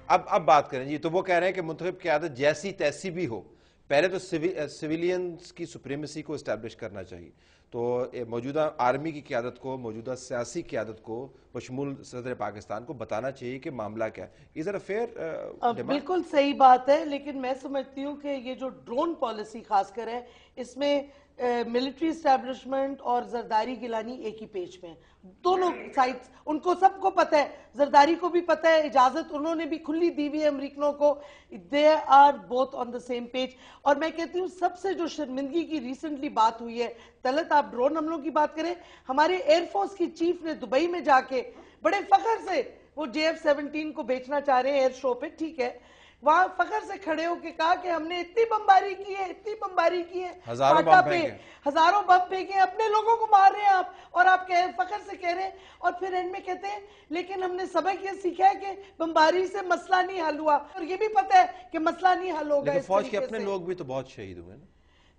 अब बात करें जी, तो वो कह रहे हैं कि मुंतखब क़यादत जैसी तैसी भी हो, पहले तो सिविलियंस की सुप्रीमेसी को इस्टेब्लिश करना चाहिए। तो मौजूदा आर्मी की क़यादत को, मौजूदा सियासी क़यादत को, बशमूल सदर पाकिस्तान को बताना चाहिए कि मामला क्या है। Is it a fair? बिल्कुल सही बात है, लेकिन मैं समझती हूँ कि ये जो ड्रोन पॉलिसी खासकर है, इसमें मिलिट्री एस्टैब्लिशमेंट और जरदारी गिलानी एक ही पेज पे हैं। दोनों साइड्स, उनको सबको पता है, जरदारी को भी पता है, इजाजत उन्होंने भी खुली दी हुई है अमरीकनों को, they are both on the same page. और मैं कहती हूँ सबसे जो शर्मिंदगी की रिसेंटली बात हुई है, तलत आप ड्रोन हमलों की बात करें, हमारे एयरफोर्स की चीफ ने दुबई में जाके बड़े फख्र से वो JF-17 को बेचना चाह रहे हैं एयर शो पे, ठीक है, वहां फखर से खड़े होकर कहा कि हमने इतनी बमबारी की है, इतनी बमबारी की है, हजारों बम फेंके, अपने लोगों को मार रहे हैं आप, और आप फखर से कह रहे हैं, और फिर एंड में कहते हैं लेकिन हमने सबक ये सीखा है कि बमबारी से मसला नहीं हल हुआ, और ये भी पता है कि मसला नहीं हल होगा। फौज के अपने लोग भी तो बहुत शहीद हुए ना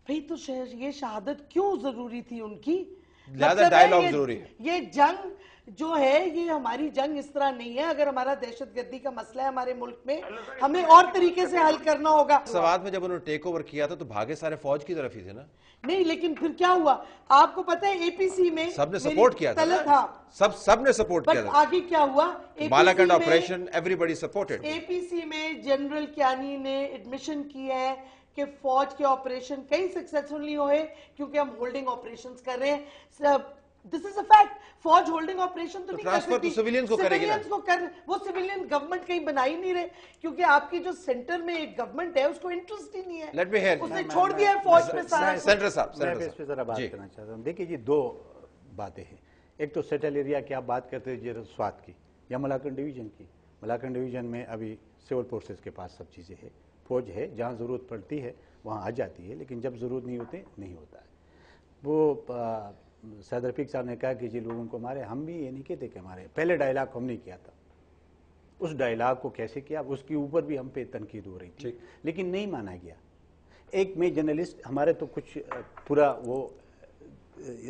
भाई, तो ये शहादत क्यों जरूरी थी उनकी? मतलब डायलॉग जरूरी है। ये जंग जो है, ये हमारी जंग इस तरह नहीं है। अगर हमारा दहशतगर्दी का मसला है हमारे मुल्क में, हमें और तरीके से हल करना होगा। सवाद में जब उन्होंने टेक ओवर किया था तो भागे सारे फौज की तरफ ही थे ना? नहीं, लेकिन फिर क्या हुआ आपको पता है, APC में सबने सपोर्ट किया था, सबने सपोर्ट किया था। आगे क्या हुआ, Malakand operation, everybody supported. APC में जनरल कियानी ने एडमिशन किया है कि फौज के ऑपरेशन कई सक्सेसफुली हुए क्योंकि हम होल्डिंग ऑपरेशंस कर रहे हैं। This is a fact. फौज होल्डिंग ऑपरेशन तो नहीं कर सकती, सिविलियंस को करेगी ना। वो सिविलियन गवर्नमेंट कहीं बना ही नहीं रहे, क्योंकि आपकी जो सेंटर में एक गवर्नमेंट है उसको इंटरेस्ट ही नहीं है। लेट मी हियर, उसने छोड़ दिया है फौज में सारा। सेंटर साहब, मैं इस पे जरा बात करना चाहता हूँ। देखिए जी, दो बातें हैं। एक तो सेटल एरिया की आप बात करते हैं स्वात की या मलाकंड डिवीजन की। मलाकंड डिवीजन में अभी सिविल फोर्सेज के पास सब चीज़ें हैं, फौज है, जहाँ ज़रूरत पड़ती है वहाँ आ जाती है, लेकिन जब ज़रूरत नहीं होते नहीं होता है। वो सैयद रफीक साहब ने कहा कि जी लोगों को मारे, हम भी ये नहीं कहते कि हमारे पहले डायलॉग हमने किया था, उस डायलॉग को कैसे किया उसके ऊपर भी हम पे तनकीद हो रही थी, लेकिन नहीं माना गया। एक में जर्नलिस्ट हमारे तो कुछ पूरा वो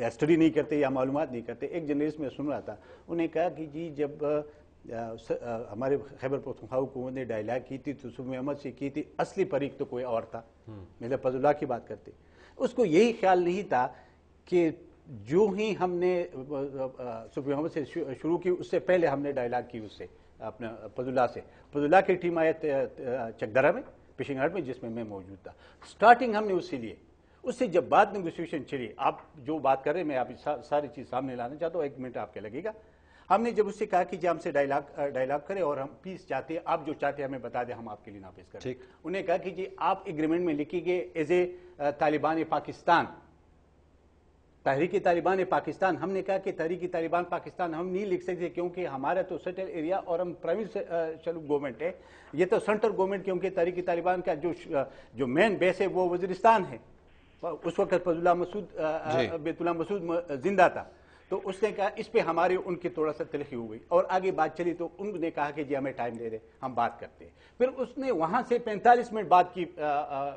स्टडी नहीं करते या मालूमात नहीं करते, एक जर्नलिस्ट में सुन रहा था, उन्हें कहा कि जी जब हमारे खैबर पख्तूनख्वा हुकूमत ने डायलॉग की थी तो सुबह अहमद से की थी, असली फरीक तो कोई और था, मतलब फजुल्लाह की बात करते, उसको यही ख्याल नहीं था कि जो ही हमने सुबह अहमद से शुरू की उससे पहले हमने डायलॉग की उससे अपने फजुल्लाह से। फजुल्लाह की टीम आया चकदरा में, फिशिंग हाट में, जिसमें मैं मौजूद था। स्टार्टिंग हमने उससे लिए, उससे जब बात नेगोशिएशन चली, आप जो बात कर रहे हैं मैं आप सारी चीज़ सामने लाना चाहता हूँ, 1 मिनट आपके लगेगा। हमने जब उससे कहा कि जब हमसे डायलॉग करें और हम पीस चाहते हैं, आप जो चाहते हैं हमें बता दें, हम आपके लिए नाफिज करें। उन्हें कहा कि जी आप एग्रीमेंट में लिखिए एज ए तालिबान पाकिस्तान, तहरीक तालिबान पाकिस्तान। हमने कहा कि तहरीक तालिबान पाकिस्तान हम नहीं लिख सकते क्योंकि हमारा तो सेटल एरिया और हम प्राइवेट गवर्नमेंट है, ये तो सेंट्रल गवर्नमेंट, क्योंकि तहरीक तालिबान का जो मेन बेस है वो वजीरिस्तान है। उस वक्त बेतुल्ला मसूद जिंदा था, तो उसने कहा इस पे हमारी उनकी थोड़ा सा तलखी हो गई और आगे बात चली, तो उन्होंने कहा कि जी हमें टाइम दे दे, हम बात करते हैं। फिर उसने वहां से 45 मिनट बात की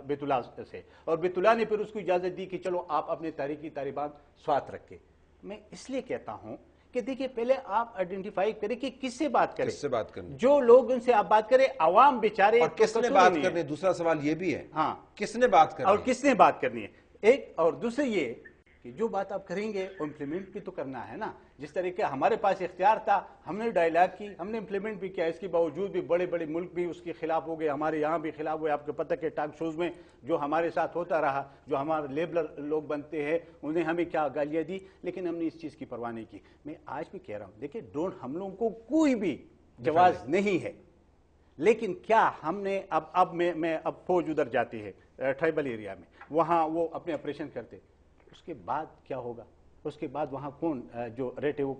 बेतुल्ला से, और बेतुल्ला ने फिर उसको इजाजत दी कि चलो आप अपने तहरीकी तालिबान स्वात रखे। मैं इसलिए कहता हूं कि देखिए पहले आप आइडेंटिफाई करें कि किससे बात करें, किससे बात करनी, जो लोग उनसे आप बात करें, आवाम बेचारे, और किसने बात करनी है। दूसरा सवाल ये भी है, हाँ किसने बात करनी और किसने बात करनी है, एक। और दूसरे ये कि जो बात आप करेंगे इम्प्लीमेंट भी तो करना है ना। जिस तरीके हमारे पास इख्तियार था, हमने डायलॉग की, हमने इम्प्लीमेंट भी किया, इसके बावजूद भी बड़े बड़े मुल्क भी उसके खिलाफ हो गए, हमारे यहाँ भी खिलाफ हुए। आपको पता है कि टॉक शोज में जो हमारे साथ होता रहा, जो हमारे लेबलर लोग बनते हैं, उन्हें हमें क्या गालियाँ दी, लेकिन हमने इस चीज़ की परवाह नहीं की। मैं आज भी कह रहा हूँ, देखिए ड्रोन हमलों को कोई भी जवाब नहीं है, लेकिन क्या हमने अब मैं अब फौज उधर जाती है ट्राइबल एरिया में, वहाँ वो अपने ऑपरेशन करते, उसके बाद क्या होगा, उसके बाद वहां कौन जो रेट है वो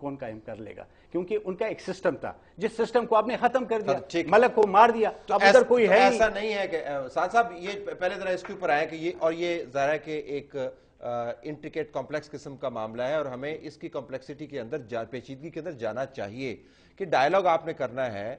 कौन कायम कर लेगा, क्योंकि उनका एक सिस्टम था, जिस सिस्टम को आपने खत्म कर दिया, मलक को मार दिया, तो अब उधर कोई है ऐसा नहीं है कि साहब ये पहले जरा इसके ऊपर आया कि ये, और ये ज़ाहिर है कि एक इंट्रिकेट कॉम्प्लेक्स किस्म का मामला है और हमें इसकी कॉम्प्लेक्सिटी के अंदर, पेचीदगी के अंदर जाना चाहिए कि डायलॉग आपने करना है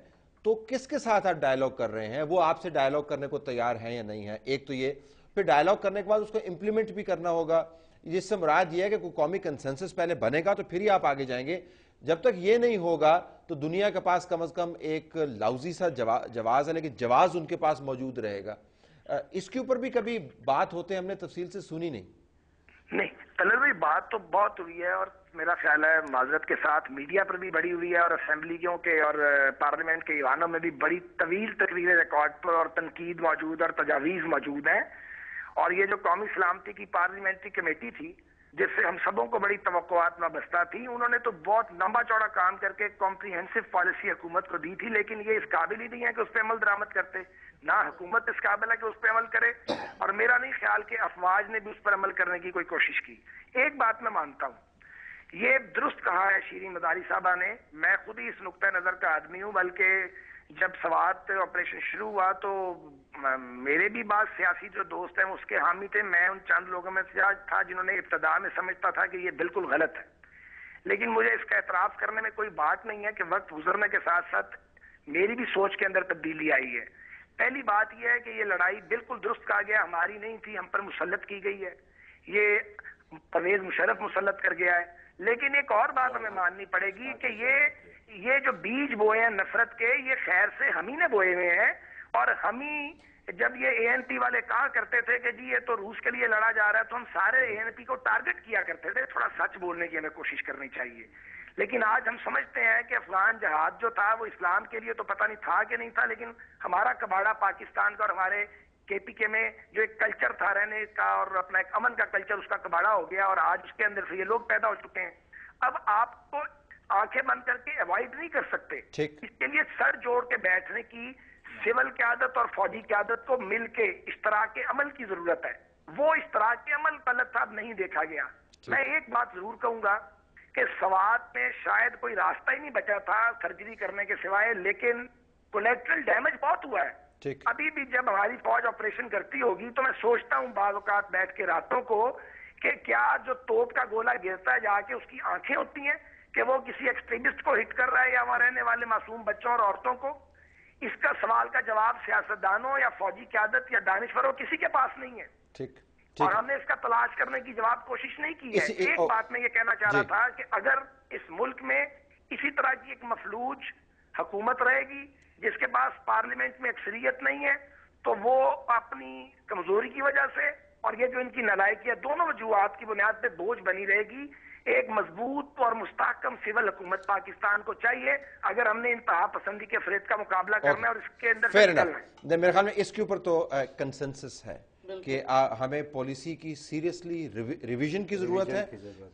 तो किसके साथ आप डायलॉग कर रहे हैं, वो आपसे डायलॉग करने को तैयार हैं या नहीं है, एक तो ये। फिर डायलॉग करने के बाद उसको इंप्लीमेंट भी करना होगा, जिससे मुराद ये है कि कोई कौमी कंसेंसस पहले बनेगा तो फिर ही आप आगे जाएंगे। जब तक ये नहीं होगा तो दुनिया के पास कम से कम एक लाउजी सा जवाज है, लेकिन जवाज उनके पास मौजूद रहेगा। इसके ऊपर भी कभी बात होते हमने तफसील से सुनी नहीं। तलर भाई बात तो बहुत हुई है, और मेरा ख्याल है माजरत के साथ मीडिया पर भी बड़ी हुई है, और असेंबलियों के और पार्लियामेंट के ईवानों में भी बड़ी तवील तकरीरें रिकॉर्ड पर और तनकीद मौजूद और तजावीज़ मौजूद हैं। और ये जो कौमी सलामती की पार्लियामेंट्री कमेटी थी जिससे हम सबों को बड़ी तवक्कुआत बस्ता थी, उन्होंने तो बहुत लंबा चौड़ा काम करके कॉम्प्रिहेंसिव पॉलिसी हुकूमत को दी थी, लेकिन ये इस काबिल ही नहीं है कि उस पर अमल दरामद करते, ना हुकूमत इस काबिल है कि उस पर अमल करे, और मेरा नहीं ख्याल कि अफवाज ने भी उस पर अमल करने की कोई कोशिश की। एक बात मैं मानता हूँ, ये दुरुस्त कहा है शीरीन मदारी साहबा ने, मैं खुद ही इस नुक्ता नजर का आदमी हूँ, बल्कि जब सवात ऑपरेशन शुरू हुआ तो मेरे भी बाद सियासी जो दोस्त हैं उसके हामी थे, मैं उन चंद लोगों में से था जिन्होंने इब्तदा में समझता था कि ये बिल्कुल गलत है, लेकिन मुझे इसका एतराफ करने में कोई बात नहीं है कि वक्त गुजरने के साथ साथ मेरी भी सोच के अंदर तब्दीली आई है। पहली बात यह है कि ये लड़ाई बिल्कुल दुरुस्त कहा गया हमारी नहीं थी, हम पर मुसल्लत की गई है, ये परवेज मुशर्रफ मुसल्लत कर गया है। लेकिन एक और बात हमें माननी पड़ेगी कि ये जो बीज बोए हैं नफरत के, ये खैर से हम ही ने बोए हुए हैं, और हम ही जब ये एएनपी वाले कहा करते थे कि जी ये तो रूस के लिए लड़ा जा रहा है, तो हम सारे एएनपी को टारगेट किया करते थे। थोड़ा सच बोलने की हमें कोशिश करनी चाहिए। लेकिन आज हम समझते हैं कि अफगान जहाज जो था वो इस्लाम के लिए तो पता नहीं था कि नहीं था, लेकिन हमारा कबाड़ा पाकिस्तान का और हमारे केपीके में जो एक कल्चर था रहने का और अपना एक अमन का कल्चर, उसका कबाड़ा हो गया, और आज उसके अंदर से ये लोग पैदा हो चुके हैं। अब आपको आंखें बंद करके अवॉइड नहीं कर सकते, इसके लिए सर जोड़ के बैठने की सिविल क़यादत और फौजी क़यादत को मिलके इश्तराके अमल की जरूरत है। वो इश्तराके अमल गलत साहब नहीं देखा गया। मैं एक बात जरूर कहूंगा कि सवात में शायद कोई रास्ता ही नहीं बचा था सर्जरी करने के सिवाय, लेकिन कोलेट्रल डैमेज बहुत हुआ है। अभी भी जब हमारी फौज ऑपरेशन करती होगी तो मैं सोचता हूँ बाज़ औक़ात बैठ के रातों को कि क्या जो तोप का गोला गिरता है जाके उसकी आंखें होती हैं कि वो किसी एक्सट्रीमिस्ट को हिट कर रहा है या वहां रहने वाले मासूम बच्चों और औरतों को? इसका सवाल का जवाब सियासतदानों या फौजी क़यादत या दानिशवरों किसी के पास नहीं है। और हमने इसका तलाश करने की जवाब कोशिश नहीं की है। एक बात मैं ये कहना चाह रहा था कि अगर इस मुल्क में इसी तरह की एक मफलूज हुकूमत रहेगी जिसके पास पार्लियामेंट में अक्सरियत नहीं है, तो वो अपनी कमजोरी की वजह से और ये जो इनकी नालायकी है, दोनों वजूहात की बुनियाद पे बोझ बनी रहेगी। एक मजबूत और मुस्तहकम सिविल हुकूमत पाकिस्तान को चाहिए अगर हमने इंतहा पसंदी के फरेब का मुकाबला करना है और इसके अंदर निकलना है। मेरे ख्याल में इसके ऊपर तो कंसेंसस है कि हमें पॉलिसी की सीरियसली रिवीजन की जरूरत है,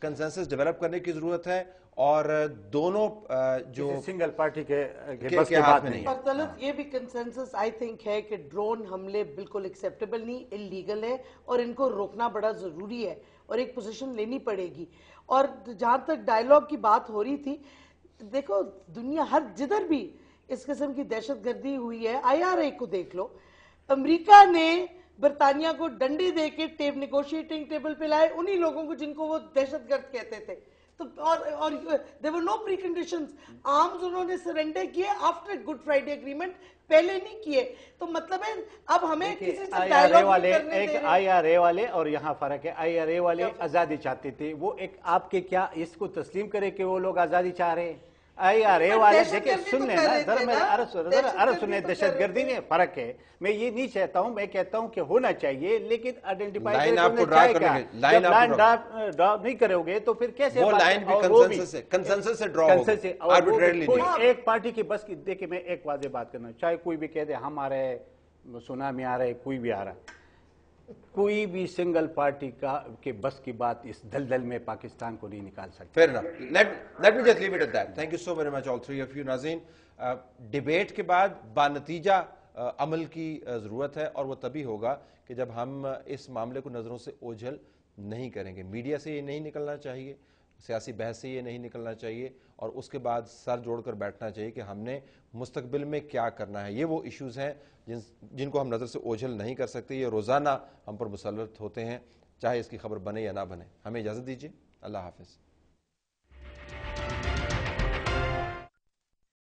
कंसेंसस डेवलप करने की जरूरत है, और दोनों जो सिंगल पार्टी के बस की बात में नहीं है। और तलत ये भी कंसेंसस आई थिंक है कि ड्रोन हमले बिल्कुल एक्सेप्टेबल नहीं, इलीगल है, और इनको रोकना बड़ा जरूरी है और एक पोजीशन लेनी पड़ेगी। और जहां तक डायलॉग की बात हो रही थी, देखो दुनिया हर जिधर भी इस किस्म की दहशतगर्दी हुई है, IRA को देख लो, अमेरिका ने बरतानिया को डंडे देके नेगोशिएटिंग टेबल पे लाए उन्हीं लोगों को जिनको वो दहशतगर्द कहते थे। तो और there were no pre conditions, arms उन्होंने सरेंडर किए आफ्टर गुड फ्राइडे एग्रीमेंट, पहले नहीं किए। तो मतलब है अब हमें किसी से डायलॉग वाले एक IRA वाले और यहाँ फर्क है। IRA वाले आजादी चाहते थे, वो एक आपके क्या इसको तस्लीम करे कि वो लोग आजादी चाह रहे हैं? IRA वाले देखिए सुनने ना जरा मेरा अर्ज सुनने, दहशतगर्दी में फर्क है। मैं ये नहीं चाहता हूँ, मैं कहता हूँ कि होना चाहिए, लेकिन आइडेंटिफाई लाइन ड्रॉ नहीं करोगे तो फिर कैसे वो लाइन भी कंसेंसस से ड्रॉ आर्बिट्रेरली कोई एक पार्टी की बस की। देखिए मैं एक वाजे बात करना, चाहे कोई भी कह दे हम आ रहे हैं, सुनामी आ रहा है, कोई भी आ रहा है, कोई भी सिंगल पार्टी का के बस की बात इस दलदल में पाकिस्तान को नहीं निकाल सकती। Fair enough. Let me just leave it at that. Thank you so very much all three of you. नाज़रीन, डिबेट के बाद बानतीजा अमल की ज़रूरत है, और वो तभी होगा कि जब हम इस मामले को नज़रों से ओझल नहीं करेंगे। मीडिया से ये नहीं निकलना चाहिए, सियासी बहस से ये नहीं निकलना चाहिए, और उसके बाद सर जोड़कर बैठना चाहिए कि हमने मुस्तकबिल में क्या करना है। ये वो इश्यूज़ हैं जिनको हम नज़र से ओझल नहीं कर सकते। ये रोज़ाना हम पर मुसल्लत होते हैं, चाहे इसकी खबर बने या ना बने। हमें इजाज़त दीजिए। अल्लाह हाफ़िज़।